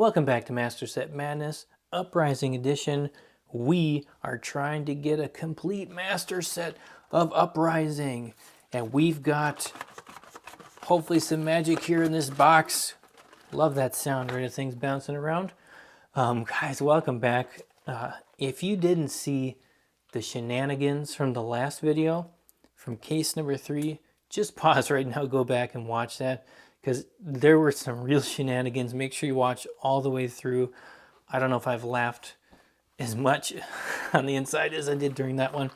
Welcome back to Master Set Madness Uprising Edition. We are trying to get a complete master set of Uprising. And we've got hopefully some magic here in this box. Love that sound, right, of things bouncing around. Guys, welcome back. If you didn't see the shenanigans from the last video, from case number 3, just pause right now, go back and watch that, because there were some real shenanigans. Make sure you watch all the way through. I don't know if I've laughed as much on the inside as I did during that one.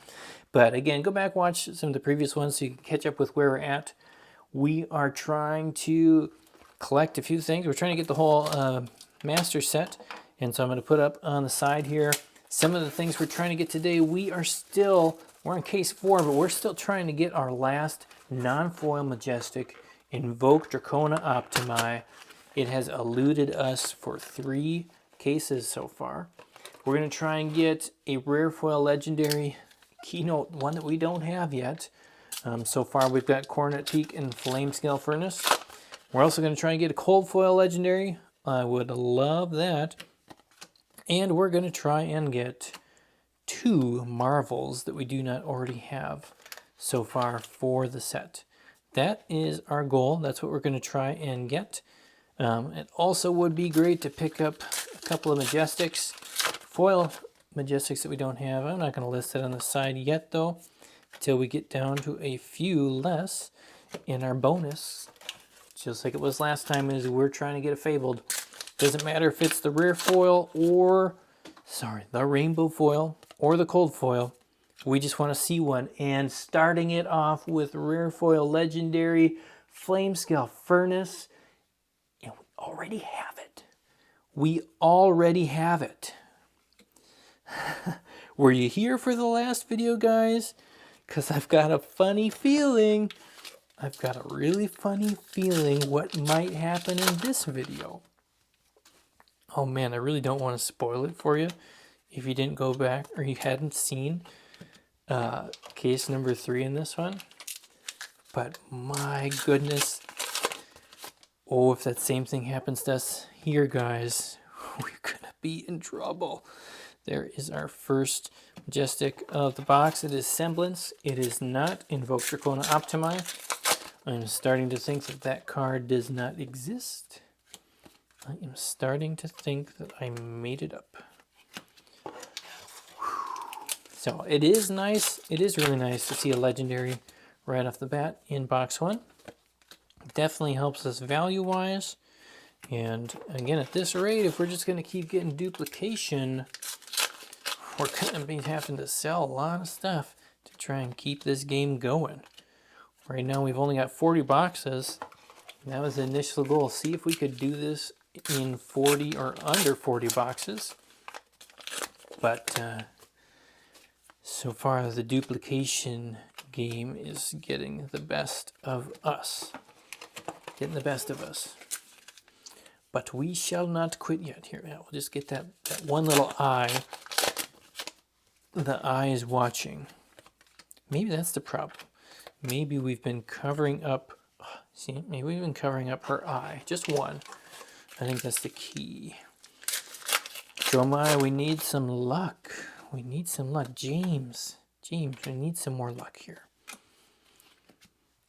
But again, go back, watch some of the previous ones so you can catch up with where we're at. We are trying to collect a few things. We're trying to get the whole master set. And so I'm going to put up on the side here some of the things we're trying to get today. We're in case 4, but we're still trying to get our last non-foil majestic Invoke Dracona Optimi. It has eluded us for 3 cases so far. We're going to try and get a rare foil legendary keynote, one that we don't have yet. So far we've got Coronet Peak and Flamescale Furnace. We're also going to try and get a cold foil legendary. I would love that. And we're going to try and get 2 marvels that we do not already have so far for the set. That is our goal. That's what we're going to try and get. It also would be great to pick up a couple of Majestics, foil Majestics that we don't have. I'm not going to list it on the side yet, though, until we get down to a few less in our bonus. Just like it was last time, is we're trying to get a Fabled. Doesn't matter if it's the rare foil or, the rainbow foil or the cold foil. We just want to see one. And starting it off with rare foil legendary Flamescale Furnace. And we already have it. We already have it. Were you here for the last video, guys? Because I've got a funny feeling. I've got a really funny feeling what might happen in this video. Oh man, I really don't want to spoil it for you if you didn't go back or you hadn't seen case number 3 in this one. But my goodness. Oh, if that same thing happens to us here, guys, we're gonna be in trouble. There is our first Majestic of the box. It is Semblance. It is not Invoke Dracona Optimi. I'm starting to think that that card does not exist. I am starting to think that I made it up. So it is nice. It is really nice to see a legendary right off the bat in box 1. Definitely helps us value-wise. And again, at this rate, if we're just going to keep getting duplication, we're going to be having to sell a lot of stuff to try and keep this game going. Right now, we've only got 40 boxes. And that was the initial goal. See if we could do this in 40 or under 40 boxes. But so far, the duplication game is getting the best of us. Getting the best of us. But we shall not quit yet. Here, now we'll just get that one little eye. The eye is watching. Maybe that's the problem. Maybe we've been covering up. See, maybe we've been covering up her eye. Just one. I think that's the key. Jomai, we need some luck. We need some luck. James, we need some more luck here.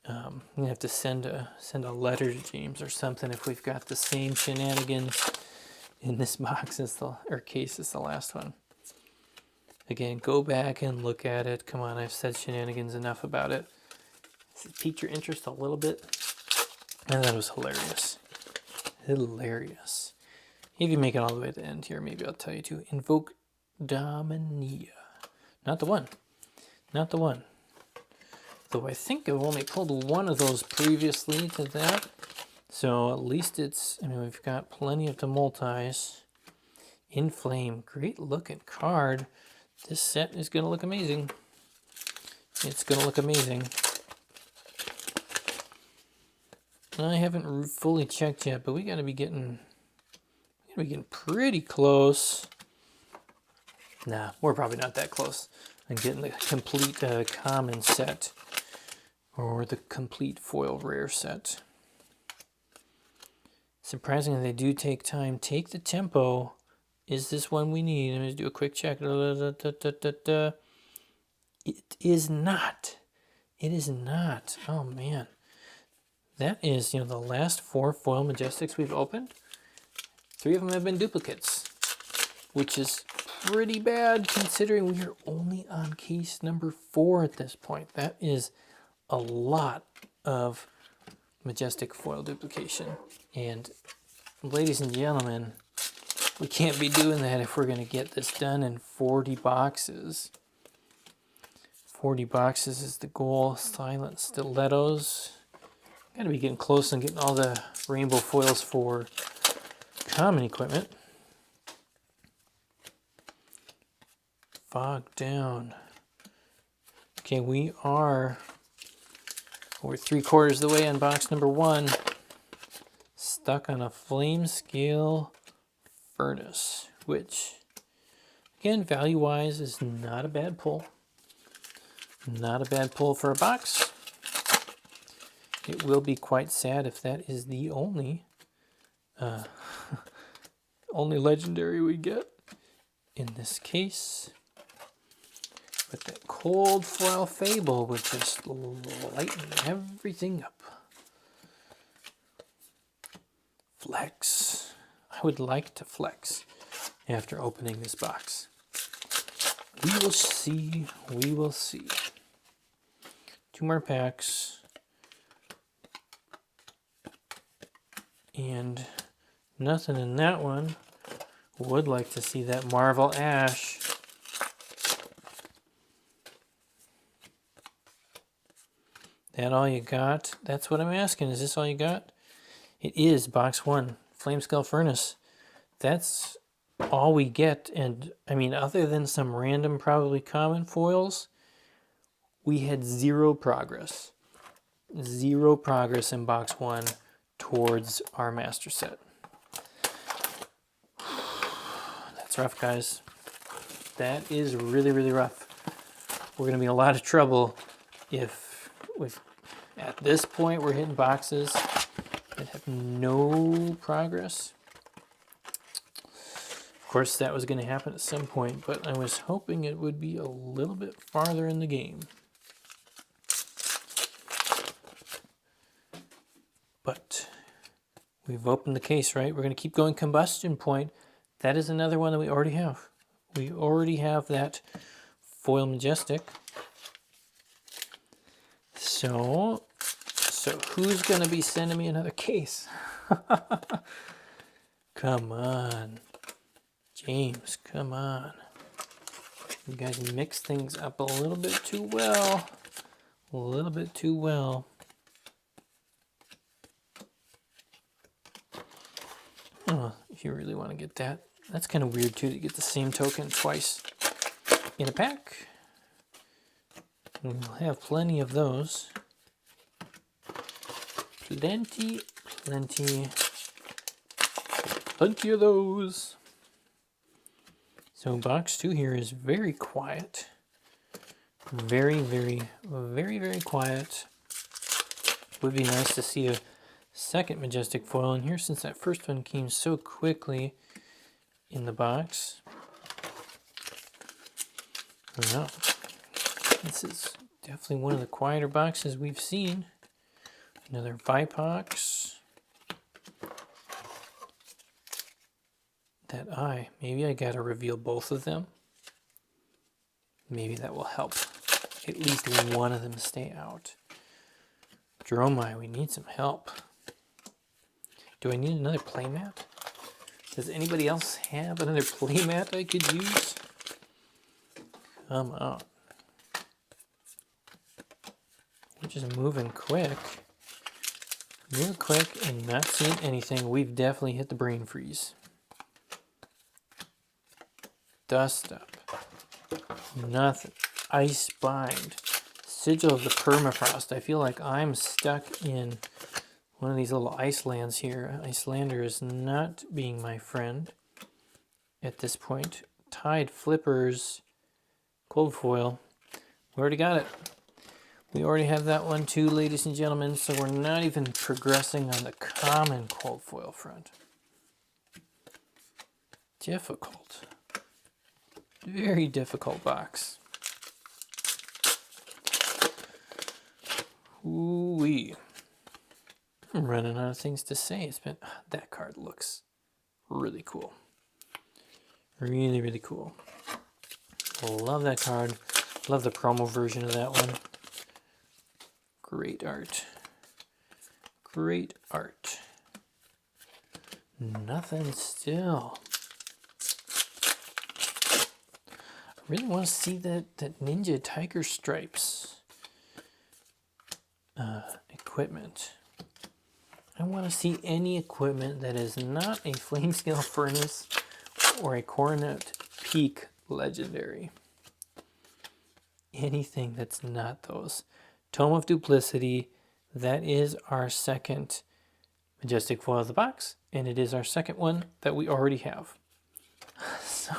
I'm gonna have to send a letter to James or something if we've got the same shenanigans in this box as case as the last one. Again, go back and look at it. Come on, I've said shenanigans enough about it. Has it piqued your interest a little bit? And that was hilarious. Hilarious. If you make it all the way to the end here, maybe I'll tell you to Invoke Dominia. Not the one. Not the one. Though I think I've only pulled one of those previously to that. So at least we've got plenty of the multis. Inflame. Great looking card. This set is going to look amazing. It's going to look amazing. I haven't fully checked yet, but we got to be getting pretty close. Nah, we're probably not that close. I'm getting the complete common set or the complete foil rare set. Surprisingly, they do take time. Take the tempo. Is this one we need? Let me just do a quick check. It is not. It is not. Oh, man. That is, the last 4 foil Majestics we've opened. 3 of them have been duplicates, which is pretty bad considering we are only on case number 4 at this point. That is a lot of Majestic foil duplication. And ladies and gentlemen, we can't be doing that if we're going to get this done in 40 boxes. 40 boxes is the goal. Silent Stilettos. Gotta be getting close and getting all the rainbow foils for common equipment. Fog Down. Okay, we're 3/4 of the way on box number 1. Stuck on a flame scale furnace, which, again, value-wise is not a bad pull. Not a bad pull for a box. It will be quite sad if that is the only only legendary we get in this case. But that cold foil Fable would just lighten everything up. Flex. I would like to flex after opening this box. We will see. We will see. 2 more packs. And nothing in that one. Would like to see that Marvel Ash. That all you got? That's what I'm asking. Is this all you got? It is box 1, Flameskull Furnace. That's all we get. And I mean, other than some random, probably common foils, we had 0 progress. 0 progress in box 1 towards our master set. That's rough, guys. That is really, really rough. We're going to be in a lot of trouble if at this point we're hitting boxes that have no progress. Of course, that was going to happen at some point, but I was hoping it would be a little bit farther in the game. But we've opened the case, right? We're going to keep going. Combustion Point. That is another one that we already have. We already have that foil Majestic. So who's going to be sending me another case? Come on. James, come on. You guys mix things up a little bit too well. A little bit too well. Oh, if you really want to get that. That's kind of weird too, to get the same token twice in a pack. We'll have plenty of those. Plenty of those. So box 2 here is very quiet. Very, very, very, very quiet. Would be nice to see a second Majestic foil in here since that first one came so quickly in the box. No. This is definitely one of the quieter boxes we've seen. Another Vipox. That eye. Maybe I gotta reveal both of them. Maybe that will help at least one of them stay out. Dromai, we need some help. Do I need another playmat? Does anybody else have another playmat I could use? Come on. We're just moving quick. Moving quick and not seeing anything. We've definitely hit the brain freeze. Dust up. Nothing. Ice Bind. Sigil of the Permafrost. I feel like I'm stuck in one of these little ice lands here. Icelander is not being my friend at this point. Tide Flippers. Cold foil. We already got it. We already have that one too, ladies and gentlemen, so we're not even progressing on the common cold foil front. Difficult. Very difficult box. Ooh-wee. I'm running out of things to say. That card looks really cool. Really, really cool. Love that card. Love the promo version of that one. Great art. Great art. Nothing still. I really want to see that Ninja Tiger Stripes equipment. I want to see any equipment that is not a flame scale furnace or a Coronet Peak legendary. Anything that's not those. Tome of Duplicity, that is our second Majestic Foil of the box, and it is our second one that we already have. So,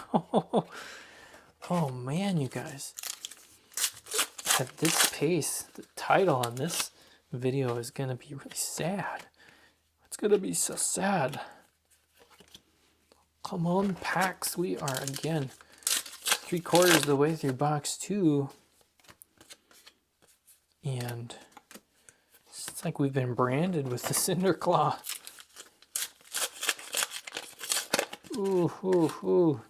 oh man, you guys. At this pace, the title on this video is going to be really sad. It's going to be so sad. Come on, packs. We are, again, 3/4 of the way through box 2. And it's like we've been branded with the Cinder Claw. Ooh, ooh, ooh.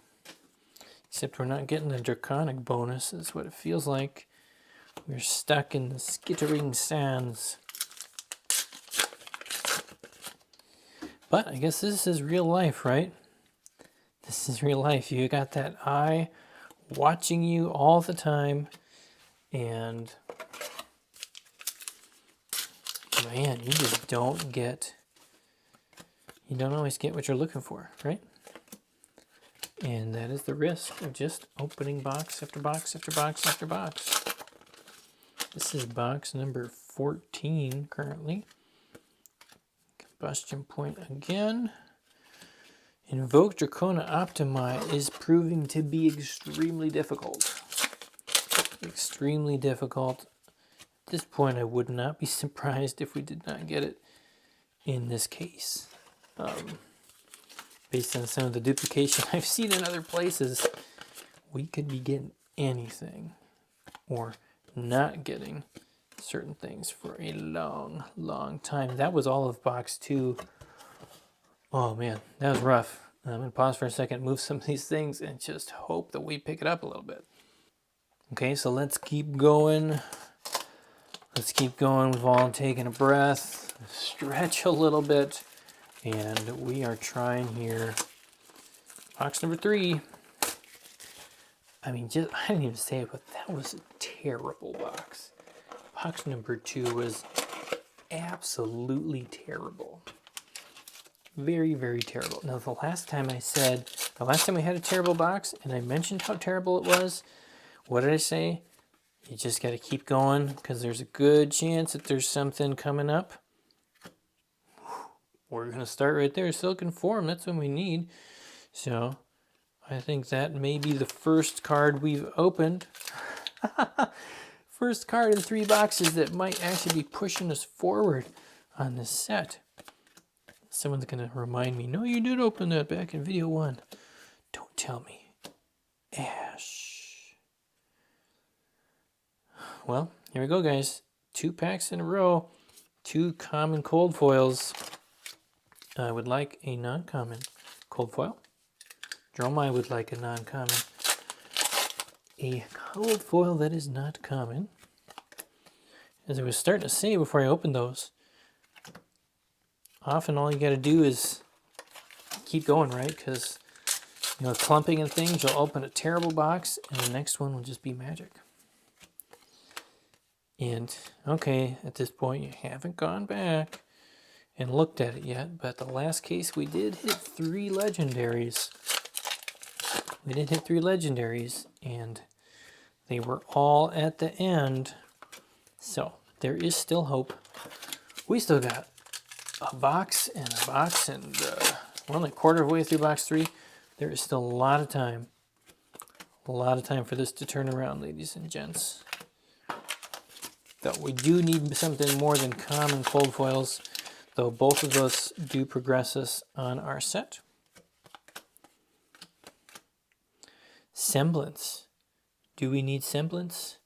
Except we're not getting the Draconic bonus, is what it feels like. We're stuck in the skittering sands. But I guess this is real life, right? This is real life. You got that eye watching you all the time, and man, you just don't always get what you're looking for, right? And that is the risk of just opening box after box after box after box. This is box number 14 currently. Combustion Point again. Invoke Dracona Optimi is proving to be extremely difficult. Extremely difficult. At this point, I would not be surprised if we did not get it in this case. Based on some of the duplication I've seen in other places, we could be getting anything or not getting certain things for a long, long time. That was all of box 2. Oh man, that was rough. I'm going to pause for a second, move some of these things, and just hope that we pick it up a little bit. Okay, so let's keep going. Let's keep going. We've all taken a breath, stretch a little bit, and we are trying here. Box number 3. I mean, I didn't even say it, but that was a terrible box. Box number 2 was absolutely terrible. Very, very terrible. Now, the last time we had a terrible box, and I mentioned how terrible it was, what did I say? You just got to keep going, because there's a good chance that there's something coming up. We're going to start right there. Silken Form, that's what we need. So, I think that may be the first card we've opened. First card in 3 boxes that might actually be pushing us forward on this set. Someone's going to remind me, no, you did open that back in video 1. Don't tell me. Ash. Well, here we go, guys. 2 packs in a row. 2 common cold foils. I would like a non-common cold foil. Dromai would like a non-common. A cold foil that is not common. As I was starting to say before I opened those, often all you got to do is keep going, right? Because, clumping and things, you'll open a terrible box, and the next one will just be magic. And, okay, at this point, you haven't gone back and looked at it yet, but the last case we did hit 3 legendaries. We did hit 3 legendaries, and they were all at the end. So, there is still hope. We still got a box, and we're only a quarter of the way through box 3. There is still a lot of time. A lot of time for this to turn around, ladies and gents. Though we do need something more than common cold foils, though both of those do progress us on our set. Semblance. Do we need semblance?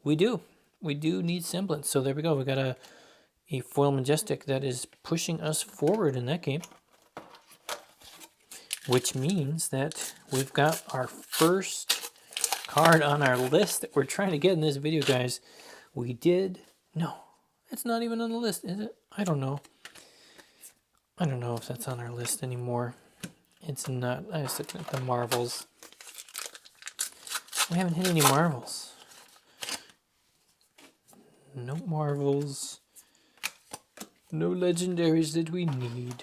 We do. We do need semblance. So there we go. We got a foil majestic that is pushing us forward in that game. Which means that we've got our first card on our list that we're trying to get in this video, guys. We did... No, it's not even on the list, is it? I don't know. I don't know if that's on our list anymore. It's not. I was looking at the Marvels. We haven't hit any Marvels. No Marvels. No legendaries that we need.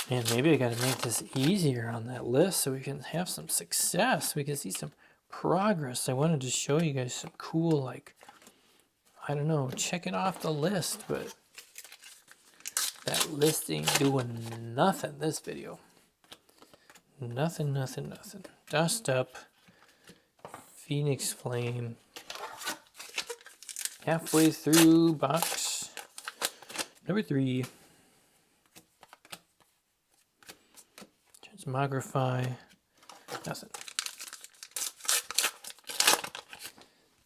And maybe I got to make this easier on that list so we can have some success. We can see some progress. I wanted to show you guys some cool, like, I don't know, check it off the list, but that list ain't doing nothing this video. Nothing, nothing, nothing. Dust Up, Phoenix Flame, halfway through box number 3. Transmogrify, nothing.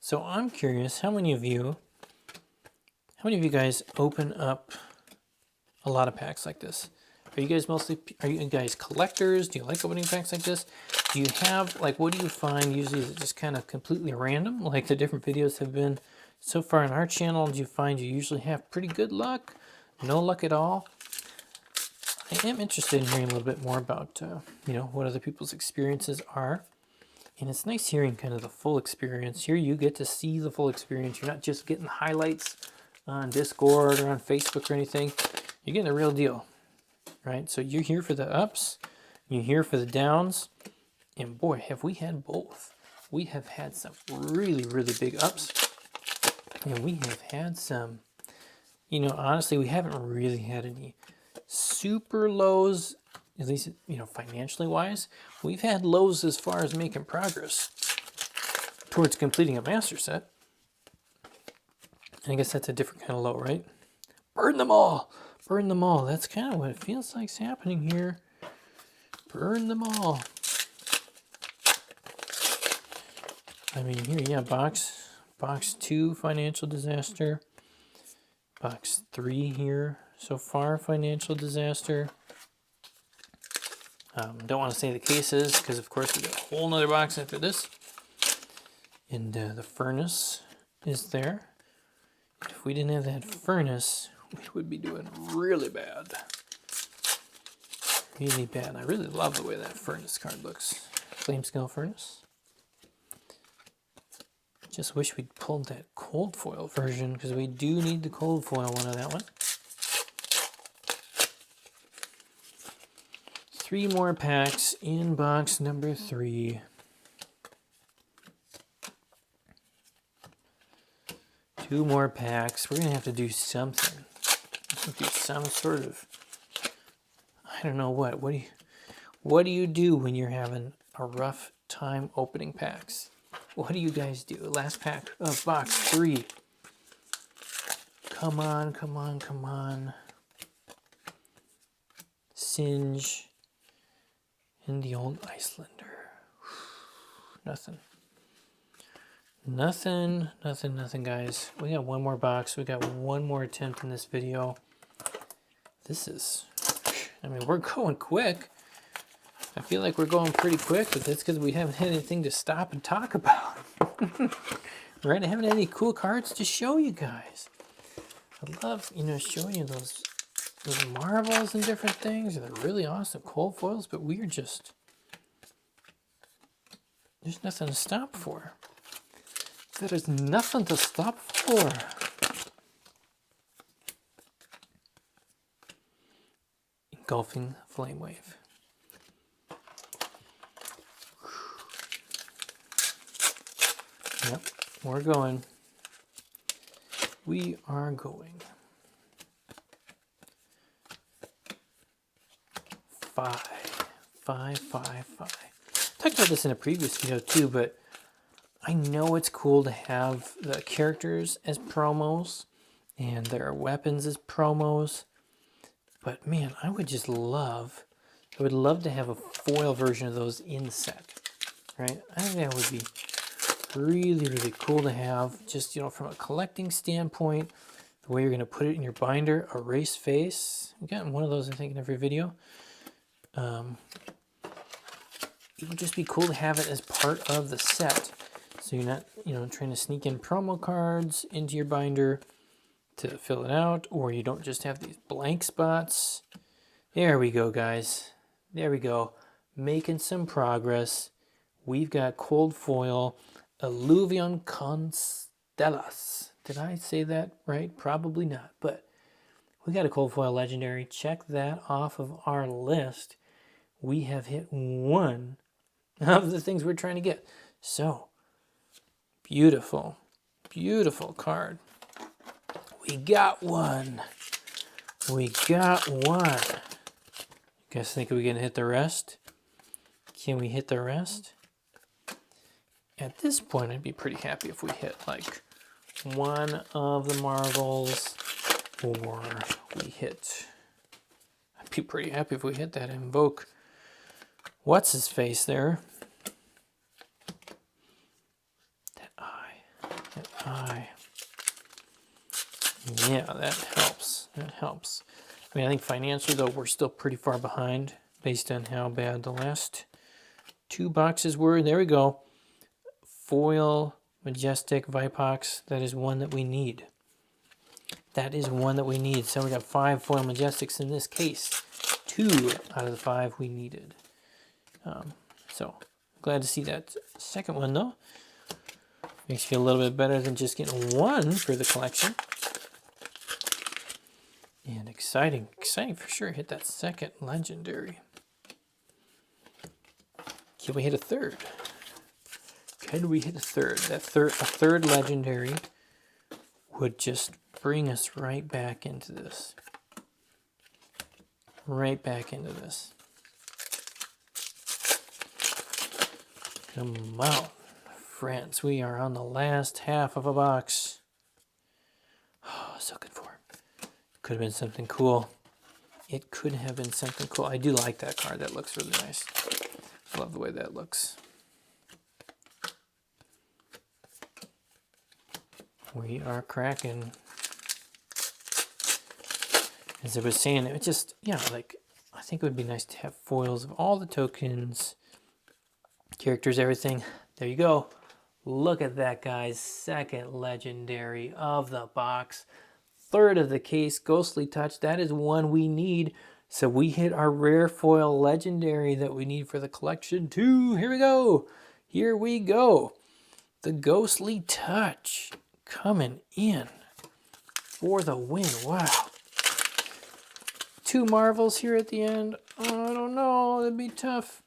So I'm curious, how many of you guys open up a lot of packs like this? Are you guys collectors? Do you like opening packs like this? Do you have, like, what do you find usually? Is it just kind of completely random, like the different videos have been so far on our channel? Do you find you usually have pretty good luck? No luck at all? I am interested in hearing a little bit more about, what other people's experiences are. And it's nice hearing kind of the full experience. Here you get to see the full experience. You're not just getting highlights on Discord or on Facebook or anything. You're getting the real deal, right? So you're here for the ups, you're here for the downs, and boy, have we had both. We have had some really, really big ups, and we have had some, honestly, we haven't really had any super lows, at least, financially wise. We've had lows as far as making progress towards completing a master set. And I guess that's a different kind of low, right? Burn them all! Burn them all. That's kind of what it feels like is happening here. Burn them all. I mean, here, yeah, box 2, financial disaster. Box 3 here, so far, financial disaster. Don't want to say the cases, because of course we got a whole nother box after this. And the furnace is there. If we didn't have that furnace, we would be doing really bad. Really bad. I really love the way that furnace card looks. Flame Scale Furnace. Just wish we'd pulled that cold foil version, because we do need the cold foil one of that one. 3 more packs in box number 3. Two more packs. We're going to have to do something. Do some sort of, I don't know what. What do you do when you're having a rough time opening packs? What do you guys do? Last pack of box 3. Come on, come on, come on. Singe. And the old Icelander. Nothing. Nothing, nothing, nothing, guys. We got one more box. We got one more attempt in this video. This is, I mean, we're going quick. I feel like we're going pretty quick, but that's because we haven't had anything to stop and talk about. Right? I haven't had any cool cards to show you guys. I love, showing you those Marvels and different things. They're really awesome cold foils, but we're just, there's nothing to stop for. There is nothing to stop for. Engulfing Flame Wave. Yep, we're going. We are going. 5. Talked about this in a previous video too, but I know it's cool to have the characters as promos and their weapons as promos, but man, I would love to have a foil version of those in set, right? I think that would be really, really cool to have, just, you know, from a collecting standpoint, the way you're going to put it in your binder, a race face. I've gotten one of those, I think, in every video. It would just be cool to have it as part of the set. So you're not, you know, trying to sneak in promo cards into your binder to fill it out, or you don't just have these blank spots. There we go, guys. There we go. Making some progress. We've got cold foil, Alluvion Constellas. Did I say that right? Probably not, but we got a cold foil legendary. Check that off of our list. We have hit one of the things we're trying to get. So, beautiful, beautiful card. We got one. We got one. You guys think we can hit the rest? Can we hit the rest? At this point, I'd be pretty happy if we hit like one of the Marvels, or we hit... I'd be pretty happy if we hit that Invoke. What's his face there? That eye. That eye. Yeah, that helps. That helps. I mean, I think financially, though, we're still pretty far behind based on how bad the last two boxes were. There we go. Foil, Majestic, Vipox. That is one that we need. That is one that we need. So we got 5 Foil Majestics in this case. 2 out of the 5 we needed. So, glad to see that second one, though. Makes you feel a little bit better than just getting one for the collection. And exciting, exciting for sure. Hit that second legendary. Can we hit a third? Can we hit a third? A third legendary would just bring us right back into this. Right back into this. Come on, friends. We are on the last half of a box. Oh, so good for it. Could have been something cool. It could have been something cool. I do like that card. That looks really nice. I love the way that looks. We are cracking. As I was saying, it just, yeah, like, I think it would be nice to have foils of all the tokens, characters, everything. There you go. Look at that, guys. Second legendary of the box. Third of the case, Ghostly Touch. That is one we need. So we hit our rare foil legendary that we need for the collection too. Here we go. Here we go. The Ghostly Touch coming in for the win. Wow. 2 Marvels here at the end. Oh, I don't know. That'd be tough.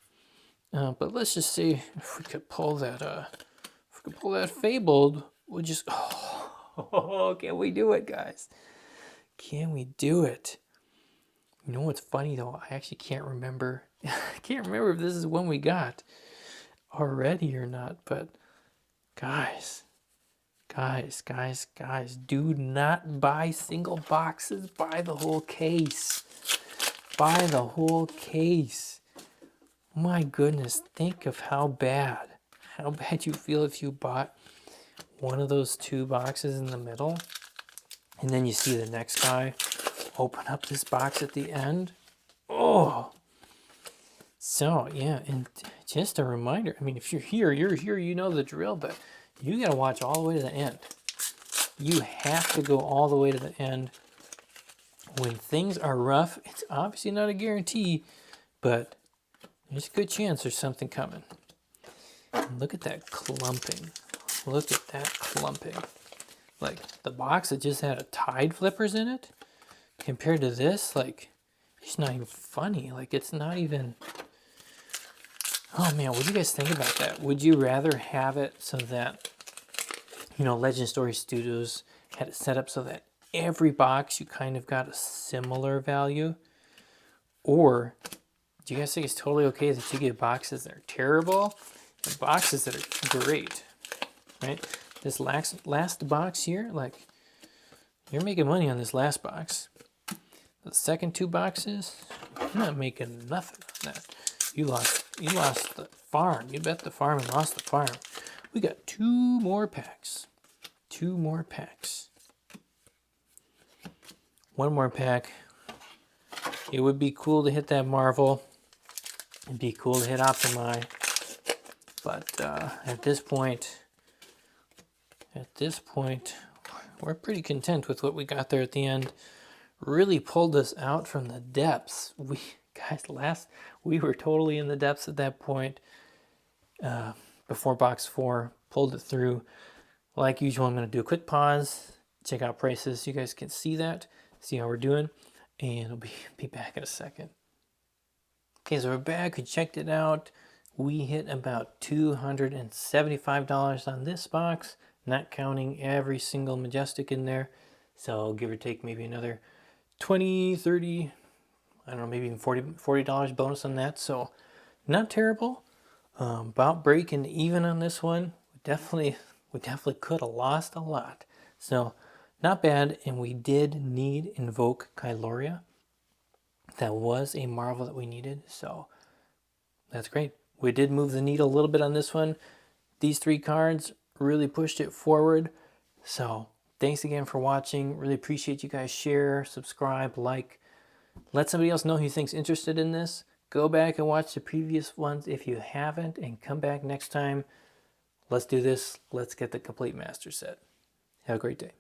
But let's just see if we could pull that. If we could pull that Fabled, we'll just. Oh, can we do it, guys? Can we do it? You know what's funny though? I actually can't remember. I can't remember if this is one we got already or not. But guys, do not buy single boxes. Buy the whole case. Buy the whole case. My goodness, think of how bad you feel if you bought one of those 2 boxes in the middle, and then you see the next guy open up this box at the end. Oh, so yeah, and just a reminder, I mean, if you're here, you know the drill, but you gotta watch all the way to the end. You have to go all the way to the end. When things are rough, it's obviously not a guarantee, but there's a good chance there's something coming. And look at that clumping. Look at that clumping. Like, the box that just had a Tide Flippers in it, compared to this, like, it's not even funny. Like, it's not even... Oh, man, what do you guys think about that? Would you rather have it so that, you know, Legend Story Studios had it set up so that every box you kind of got a similar value? Or do you guys think it's totally okay that you get boxes that are terrible and boxes that are great? right? This last box here, like, you're making money on this last box. The second 2 boxes, you're not making nothing on that. You lost the farm. You bet the farm and lost the farm. We got 2 more packs. 2 more packs. 1 more pack. It would be cool to hit that Marvel. It'd be cool to hit Optimi. But at this point, we're pretty content with what we got there at the end. Really pulled us out from the depths. We were totally in the depths at that point. Before box 4, pulled it through. Like usual, I'm going to do a quick pause, check out prices so you guys can see that, see how we're doing, and I'll be back in a second. Okay, so we're back. We checked it out. We hit about $275 on this box, not counting every single Majestic in there. So give or take maybe another 20, 30, I don't know, maybe even $40 bonus on that. So not terrible. About breaking even on this one. We definitely could have lost a lot. So not bad. And we did need Invoke Kyloria. That was a Marvel that we needed. So that's great. We did move the needle a little bit on this one. These 3 cards really pushed it forward. So thanks again for watching. Really appreciate you guys. Share, subscribe, like. Let somebody else know who you think's interested in this. Go back and watch the previous ones if you haven't, and come back next time. Let's do this. Let's get the complete master set. Have a great day.